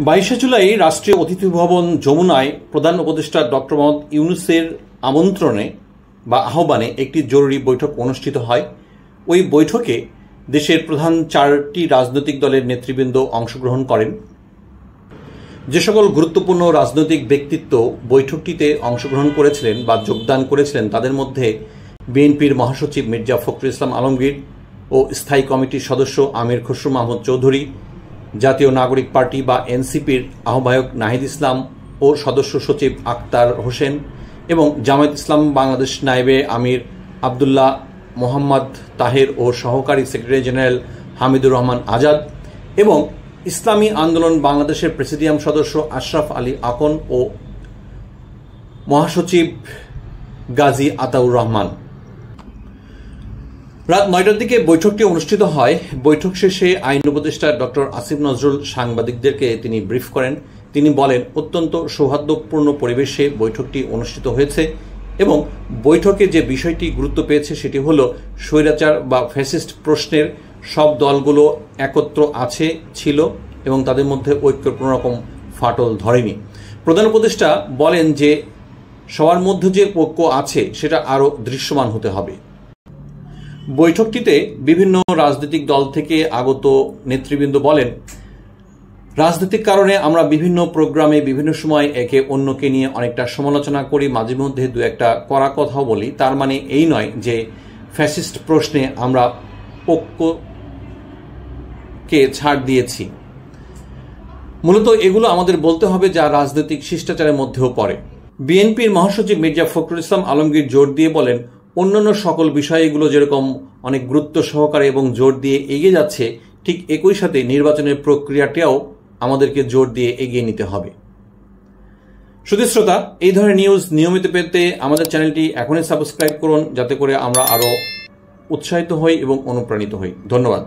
22শে জুলাই রাষ্ট্রীয় অতিথি ভবন যমুনায় প্রধান উপদেষ্টা ডক্টর মোহাম্মদ ইউনূসের আমন্ত্রণে বা আহ্বানে একটি জরুরি বৈঠক অনুষ্ঠিত হয়। ওই বৈঠকে দেশের প্রধান 4টি রাজনৈতিক দলের নেতৃবৃন্দ অংশগ্রহণ করেন। যে সকল গুরুত্বপূর্ণ রাজনৈতিক ব্যক্তিত্ব বৈঠকটিতে অংশগ্রহণ করেছিলেন বা যোগদান করেছিলেন তাদের মধ্যে বিএনপির মহাসচিব মির্জা ফখরুল ইসলাম আলমগীর ও স্থায়ী কমিটির সদস্য আমির খসরু মাহমুদ চৌধুরী, জাতীয় নাগরিক পার্টি বা এনসিপির আহ্বায়ক নাহিদ ইসলাম ও সদস্য সচিব আক্তার হোসেন এবং জামায়াত ইসলাম বাংলাদেশ নায়েবে আমির আবদুল্লাহ মোহাম্মদ তাহের ও সহকারী সেক্রেটারি জেনারেল হামিদুর রহমান আজাদ এবং ইসলামী আন্দোলন বাংলাদেশের প্রেসিডিয়াম সদস্য আশরাফ আলী আকন ও মহাসচিব গাজী আতাউর রহমান। রাত 9টার দিকে বৈঠকটি অনুষ্ঠিত হয়। বৈঠক শেষে আইন উপদেষ্টা ডক্টর আসিফ নজরুল সাংবাদিকদেরকে তিনি ব্রিফ করেন। তিনি বলেন, অত্যন্ত সৌহার্দ্যপূর্ণ পরিবেশে বৈঠকটি অনুষ্ঠিত হয়েছে এবং বৈঠকে যে বিষয়টি গুরুত্ব পেয়েছে সেটি হল স্বৈরাচার বা ফ্যাসিস্ট প্রশ্নের সব দলগুলো একত্র ছিল এবং তাদের মধ্যে ঐক্যের কোনো রকম ফাটল ধরেনি। প্রধান উপদেষ্টা বলেন যে সবার মধ্যে যে ঐক্য আছে সেটা আরও দৃশ্যমান হতে হবে। বৈঠকটিতে বিভিন্ন রাজনৈতিক দল থেকে আগত নেতৃবৃন্দ বলেন, রাজনৈতিক কারণে আমরা বিভিন্ন প্রোগ্রামে বিভিন্ন সময় একে অন্যকে নিয়ে অনেকটা সমালোচনা করি, মাঝে মধ্যে দু একটা কড়া কথাও বলি। তার মানে এই নয় যে ফ্যাসিস্ট প্রশ্নে আমরা পক্ষকে ছাড় দিয়েছি। মূলত এগুলো আমাদের বলতে হবে যা রাজনৈতিক শিষ্টাচারের মধ্যেও পড়ে। বিএনপির মহাসচিব মির্জা ফখরুল ইসলাম আলমগীর জোর দিয়ে বলেন, অন্যান্য সকল বিষয়গুলো যেরকম অনেক গুরুত্ব সহকারে এবং জোর দিয়ে এগিয়ে যাচ্ছে, ঠিক একই সাথে নির্বাচনের প্রক্রিয়াটাও আমাদেরকে জোর দিয়ে এগিয়ে নিতে হবে। শুধু শ্রোতা, এই ধরনের নিউজ নিয়মিত পেতে আমাদের চ্যানেলটি এখনই সাবস্ক্রাইব করুন, যাতে করে আমরা আরও উৎসাহিত হই এবং অনুপ্রাণিত হই। ধন্যবাদ।